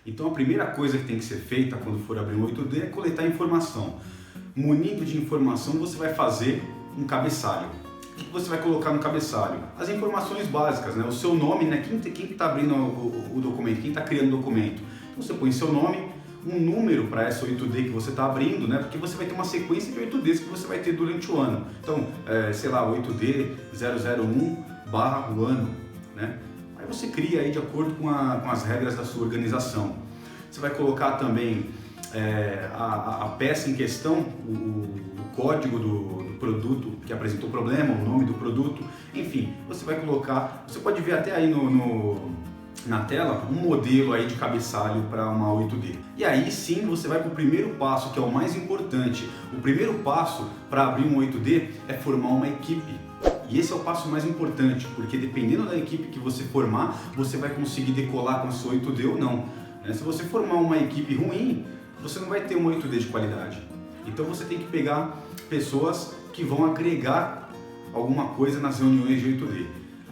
Então a primeira coisa que tem que ser feita quando for abrir um 8D é coletar informação. Munido de informação, você vai fazer um cabeçalho. O que você vai colocar no cabeçalho? As informações básicas, né? O seu nome, né? Quem está abrindo o documento, quem está criando o documento. Então você põe seu nome, um número para essa 8D que você está abrindo, né? Porque você vai ter uma sequência de 8Ds que você vai ter durante o ano. Então, sei lá, 8D 001/o ano, né? Aí você cria aí de acordo com as regras da sua organização. Você vai colocar também a peça em questão, o código do produto que apresentou o problema, o nome do produto, enfim, você vai colocar, você pode ver até aí na tela um modelo aí de cabeçalho para uma 8D. E aí sim você vai para o primeiro passo, que é o mais importante. O primeiro passo para abrir um 8D é formar uma equipe. E esse é o passo mais importante, porque dependendo da equipe que você formar, você vai conseguir decolar com a sua 8D ou não. Se você formar uma equipe ruim, você não vai ter uma 8D de qualidade. Então você tem que pegar pessoas que vão agregar alguma coisa nas reuniões de 8D.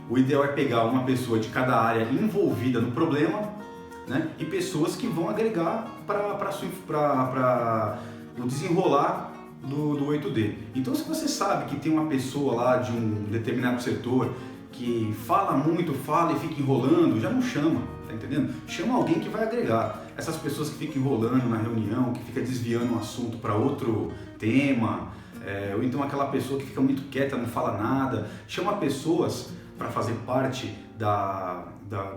O ideal é pegar uma pessoa de cada área envolvida no problema, né, e pessoas que vão agregar para o desenrolar do 8D. Então se você sabe que tem uma pessoa lá de um determinado setor que fala muito, fala e fica enrolando, já não chama, tá entendendo? Chama alguém que vai agregar. Essas pessoas que ficam enrolando na reunião, que fica desviando o assunto para outro tema, ou então aquela pessoa que fica muito quieta, não fala nada. Chama pessoas para fazer parte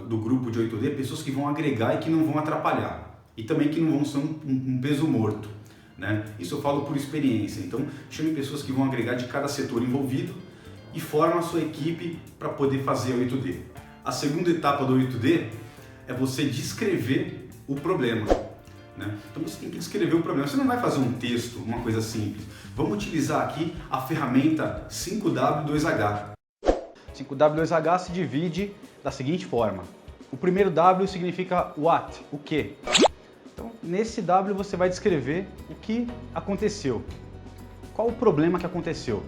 do grupo de 8D, pessoas que vão agregar e que não vão atrapalhar. E também que não vão ser um peso morto, né? Isso eu falo por experiência. Então chame pessoas que vão agregar de cada setor envolvido e forma a sua equipe para poder fazer o 8D. A segunda etapa do 8D é você descrever o problema, né? Então você tem que descrever o problema. Você não vai fazer um texto, uma coisa simples. Vamos utilizar aqui a ferramenta 5W2H. 5W2H se divide da seguinte forma. O primeiro W significa what, o que. Então, nesse W você vai descrever o que aconteceu. Qual o problema que aconteceu.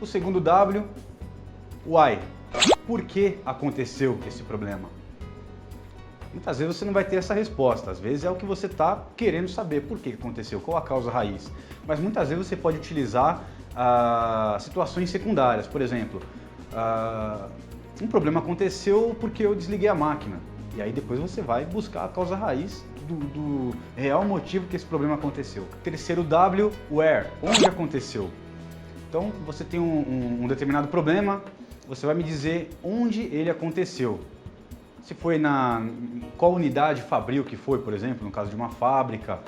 O segundo W, why, por que aconteceu esse problema. Muitas vezes você não vai ter essa resposta, às vezes é o que você está querendo saber, por que aconteceu, qual a causa raiz. Mas muitas vezes você pode utilizar situações secundárias, por exemplo, um problema aconteceu porque eu desliguei a máquina, e aí depois você vai buscar a causa raiz do real motivo que esse problema aconteceu. Terceiro W, where, onde aconteceu. Então você tem um determinado problema, você vai me dizer onde ele aconteceu. Se foi qual unidade fabril que foi, por exemplo, no caso de uma fábrica,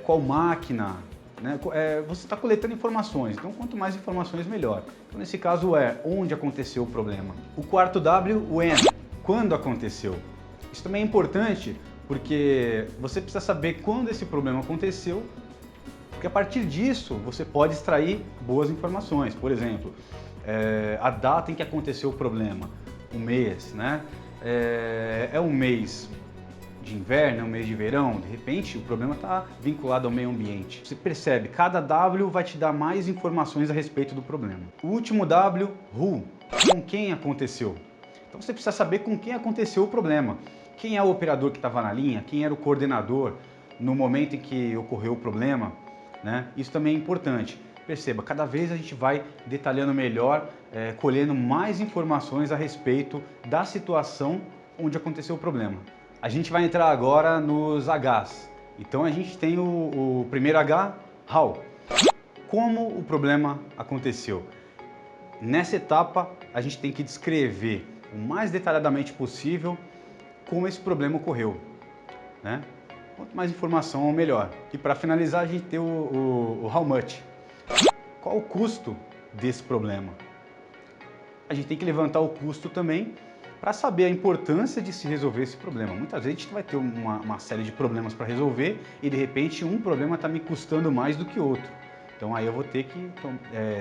qual máquina, né? Você está coletando informações, então quanto mais informações melhor. Então nesse caso onde aconteceu o problema. O quarto W, when, quando aconteceu. Isso também é importante porque você precisa saber quando esse problema aconteceu, porque a partir disso você pode extrair boas informações. Por exemplo, a data em que aconteceu o problema, o mês, né? É um mês de inverno, é um mês de verão, de repente o problema está vinculado ao meio ambiente. Você percebe, cada W vai te dar mais informações a respeito do problema. O último W, who, com quem aconteceu. Então você precisa saber com quem aconteceu o problema. Quem é o operador que estava na linha, quem era o coordenador no momento em que ocorreu o problema, né? Isso também é importante. Perceba, cada vez a gente vai detalhando melhor, colhendo mais informações a respeito da situação onde aconteceu o problema. A gente vai entrar agora nos Hs. Então a gente tem o primeiro H, how. Como o problema aconteceu? Nessa etapa a gente tem que descrever o mais detalhadamente possível como esse problema ocorreu, né? Quanto mais informação, melhor. E para finalizar a gente tem o how much. Qual o custo desse problema? A gente tem que levantar o custo também para saber a importância de se resolver esse problema. Muitas vezes a gente vai ter uma série de problemas para resolver e de repente um problema está me custando mais do que outro. Então aí eu vou ter que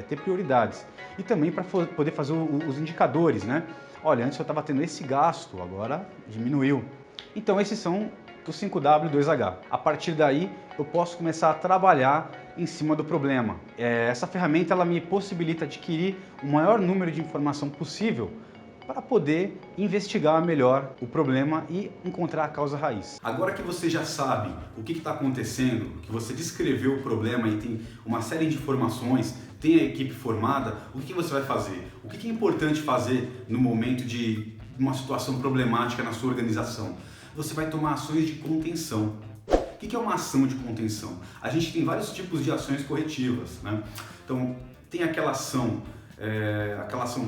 ter prioridades. E também para poder fazer os indicadores, né? Olha, antes eu estava tendo esse gasto, agora diminuiu. Então esses são os 5W2H. A partir daí eu posso começar a trabalhar em cima do problema. Essa ferramenta ela me possibilita adquirir o maior número de informação possível para poder investigar melhor o problema e encontrar a causa raiz. Agora que você já sabe o que está acontecendo, que você descreveu o problema e tem uma série de informações, tem a equipe formada, o que você vai fazer? O que é importante fazer no momento de uma situação problemática na sua organização? Você vai tomar ações de contenção. O que é uma ação de contenção? A gente tem vários tipos de ações corretivas, né? Então, tem aquela ação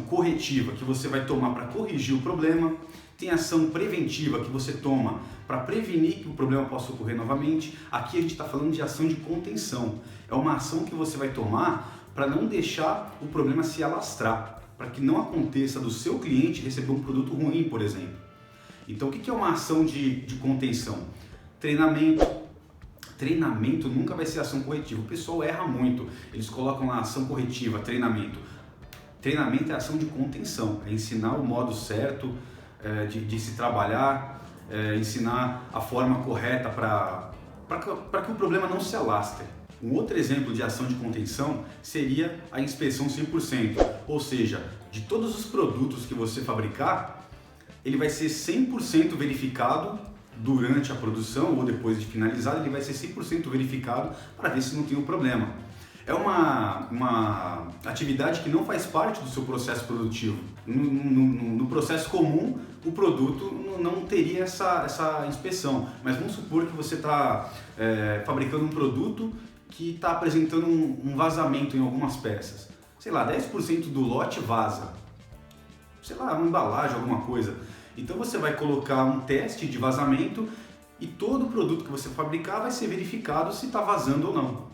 corretiva que você vai tomar para corrigir o problema, tem ação preventiva que você toma para prevenir que o problema possa ocorrer novamente. Aqui a gente está falando de ação de contenção. É uma ação que você vai tomar para não deixar o problema se alastrar, para que não aconteça do seu cliente receber um produto ruim, por exemplo. Então, o que é uma ação de contenção? Treinamento. Treinamento nunca vai ser ação corretiva. O pessoal erra muito. Eles colocam lá ação corretiva, treinamento. Treinamento é ação de contenção, é ensinar o modo certo de se trabalhar, ensinar a forma correta para que o problema não se alastre. Um outro exemplo de ação de contenção seria a inspeção 100%, ou seja, de todos os produtos que você fabricar, ele vai ser 100% verificado durante a produção ou depois de finalizado, ele vai ser 100% verificado para ver se não tem um problema. É uma atividade que não faz parte do seu processo produtivo. No processo comum, o produto não teria essa inspeção. Mas vamos supor que você está fabricando um produto que está apresentando um vazamento em algumas peças. Sei lá, 10% do lote vaza. Sei lá, uma embalagem, alguma coisa. Então você vai colocar um teste de vazamento e todo produto que você fabricar vai ser verificado se está vazando ou não.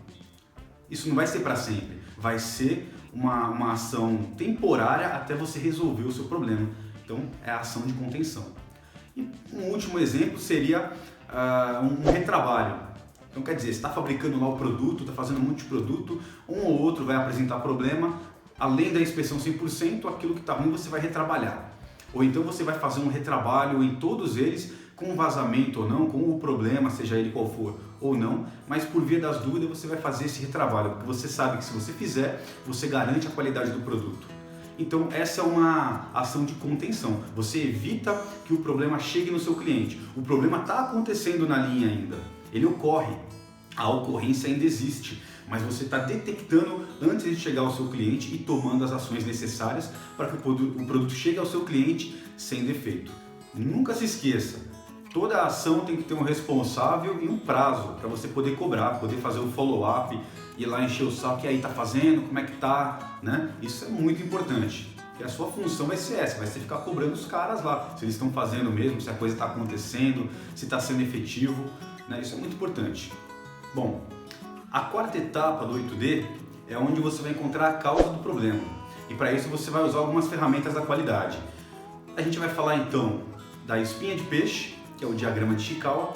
Isso não vai ser para sempre, vai ser uma ação temporária até você resolver o seu problema. Então é a ação de contenção. E um último exemplo seria um retrabalho. Então quer dizer, você está fabricando lá o produto, está fazendo um monte de produto, um ou outro vai apresentar problema, além da inspeção 100%, aquilo que está ruim você vai retrabalhar. Ou então você vai fazer um retrabalho em todos eles, com vazamento ou não, com o problema, seja ele qual for ou não, mas por via das dúvidas você vai fazer esse retrabalho, porque você sabe que se você fizer, você garante a qualidade do produto. Então essa é uma ação de contenção, você evita que o problema chegue no seu cliente. O problema está acontecendo na linha ainda, ele ocorre, a ocorrência ainda existe, mas você está detectando antes de chegar ao seu cliente e tomando as ações necessárias para que o produto chegue ao seu cliente sem defeito. Nunca se esqueça, toda ação tem que ter um responsável e um prazo para você poder cobrar, poder fazer um follow-up, ir lá encher o saco, e aí tá fazendo, como é que tá, né? Isso é muito importante, porque a sua função vai ser essa, vai ser ficar cobrando os caras lá, se eles estão fazendo mesmo, se a coisa está acontecendo, se está sendo efetivo, né? Isso é muito importante. Bom, a quarta etapa do 8D é onde você vai encontrar a causa do problema, e para isso você vai usar algumas ferramentas da qualidade. A gente vai falar então da espinha de peixe, que é o diagrama de Ishikawa,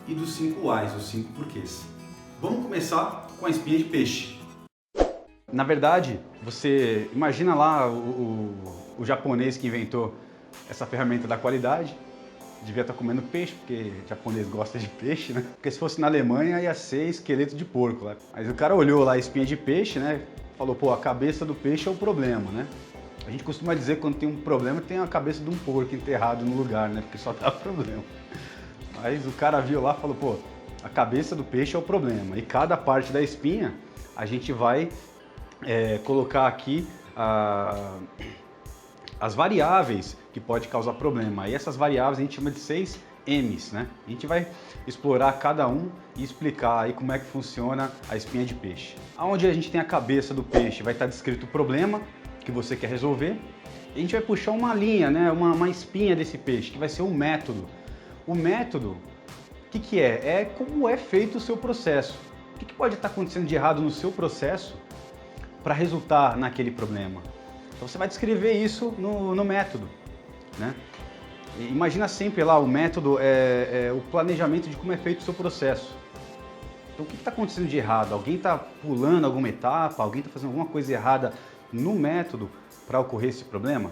e dos 5 whys, os 5 porquês. Vamos começar com a espinha de peixe. Na verdade, você imagina lá o japonês que inventou essa ferramenta da qualidade, devia estar comendo peixe, porque japonês gosta de peixe, né? Porque se fosse na Alemanha ia ser esqueleto de porco lá. Mas o cara olhou lá a espinha de peixe, né? Falou, pô, a cabeça do peixe é o problema, né? A gente costuma dizer que quando tem um problema, tem a cabeça de um porco enterrado no lugar, né? Porque só dá problema. Mas o cara viu lá e falou, pô, a cabeça do peixe é o problema. E cada parte da espinha, a gente vai colocar aqui as variáveis que pode causar problema. E essas variáveis a gente chama de 6 M's, né? A gente vai explorar cada um e explicar aí como é que funciona a espinha de peixe. Onde a gente tem a cabeça do peixe, vai estar descrito o problema que você quer resolver, e a gente vai puxar uma linha, né, uma espinha desse peixe, que vai ser um método. O método, o que é? É como é feito o seu processo. O que pode estar acontecendo de errado no seu processo para resultar naquele problema? Então você vai descrever isso no método, né? E imagina sempre lá, o método é o planejamento de como é feito o seu processo. Então o que está acontecendo de errado? Alguém está pulando alguma etapa? Alguém está fazendo alguma coisa errada no método para ocorrer esse problema?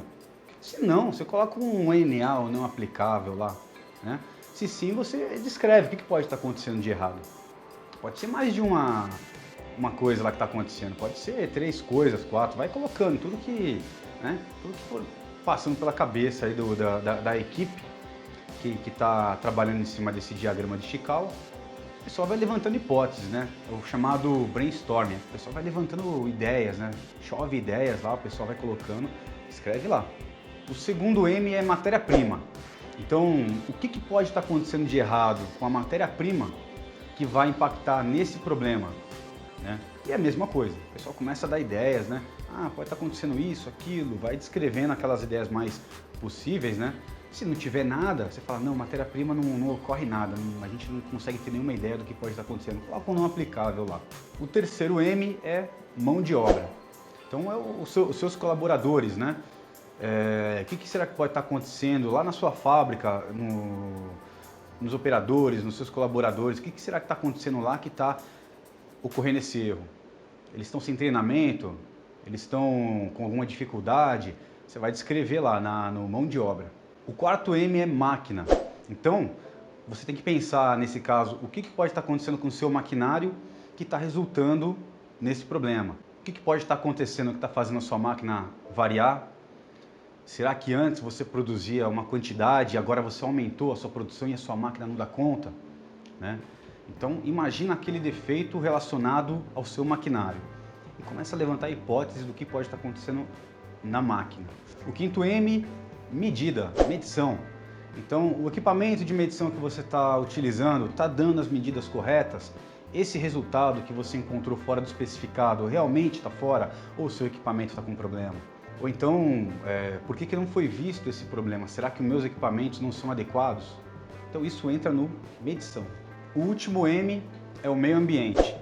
Se não, você coloca um NA ou não aplicável lá, né? Se sim, você descreve o que pode estar acontecendo de errado. Pode ser mais de uma coisa lá que está acontecendo, pode ser 3 coisas, 4, vai colocando tudo que, né, tudo que for passando pela cabeça aí da equipe que está trabalhando em cima desse diagrama de Chicao. O pessoal vai levantando hipóteses, né? O chamado brainstorming. O pessoal vai levantando ideias, né? Chove ideias lá, o pessoal vai colocando, escreve lá. O segundo M é matéria-prima. Então, o que pode estar acontecendo de errado com a matéria-prima que vai impactar nesse problema, né? E é a mesma coisa, o pessoal começa a dar ideias, né? Pode estar acontecendo isso, aquilo, vai descrevendo aquelas ideias mais possíveis, né? Se não tiver nada, você fala, não, matéria-prima não ocorre nada, a gente não consegue ter nenhuma ideia do que pode estar acontecendo. Coloca um não aplicável lá. O terceiro M é mão de obra. Então, é os seus colaboradores, né? O que será que pode estar acontecendo lá na sua fábrica, nos operadores, nos seus colaboradores? O que será que está acontecendo lá que está ocorrendo esse erro? Eles estão sem treinamento? Eles estão com alguma dificuldade? Você vai descrever lá no mão de obra. O quarto M é máquina. Então, você tem que pensar, nesse caso, o que pode estar acontecendo com o seu maquinário que está resultando nesse problema. O que pode estar acontecendo que está fazendo a sua máquina variar? Será que antes você produzia uma quantidade e agora você aumentou a sua produção e a sua máquina não dá conta, né? Então, imagina aquele defeito relacionado ao seu maquinário e começa a levantar hipóteses do que pode estar acontecendo na máquina. O quinto M, medida, medição. Então, o equipamento de medição que você está utilizando está dando as medidas corretas? Esse resultado que você encontrou fora do especificado realmente está fora ou o seu equipamento está com problema? Ou então, por que não foi visto esse problema? Será que os meus equipamentos não são adequados? Então, isso entra no medição. O último M é o meio ambiente.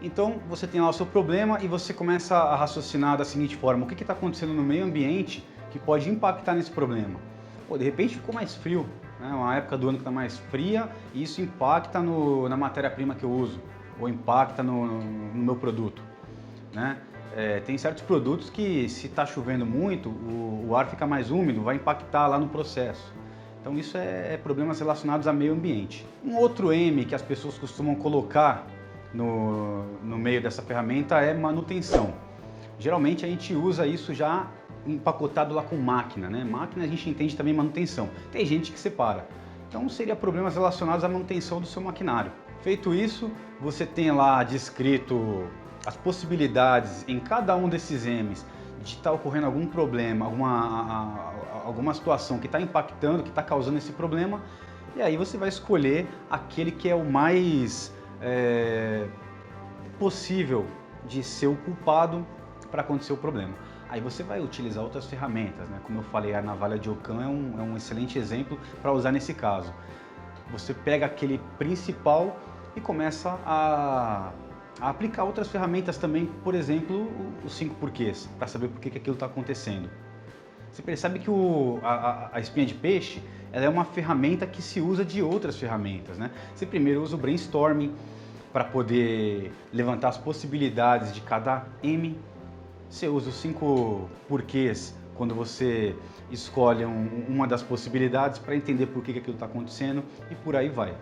Então, você tem lá o seu problema e você começa a raciocinar da seguinte forma: o que está acontecendo no meio ambiente que pode impactar nesse problema? De repente ficou mais frio, né? Uma época do ano que está mais fria e isso impacta na matéria-prima que eu uso, ou impacta no meu produto, né? Tem certos produtos que, se está chovendo muito, o ar fica mais úmido, vai impactar lá no processo. Então isso é problemas relacionados ao meio ambiente. Um outro M que as pessoas costumam colocar no meio dessa ferramenta é manutenção. Geralmente a gente usa isso já empacotado lá com máquina, né? Máquina a gente entende também manutenção. Tem gente que separa. Então seria problemas relacionados à manutenção do seu maquinário. Feito isso, você tem lá descrito as possibilidades em cada um desses M's de estar ocorrendo algum problema, alguma situação que está impactando, que está causando esse problema, e aí você vai escolher aquele que é o mais possível de ser o culpado para acontecer o problema. Aí você vai utilizar outras ferramentas, né? Como eu falei, a navalha de Ockham é um excelente exemplo para usar nesse caso. Você pega aquele principal e começa a aplicar outras ferramentas também, por exemplo, os 5 porquês, para saber por que aquilo está acontecendo. Você percebe que a espinha de peixe, ela é uma ferramenta que se usa de outras ferramentas, né? Você primeiro usa o brainstorming para poder levantar as possibilidades de cada M. Você usa os 5 porquês quando você escolhe uma das possibilidades para entender por que aquilo está acontecendo e por aí vai.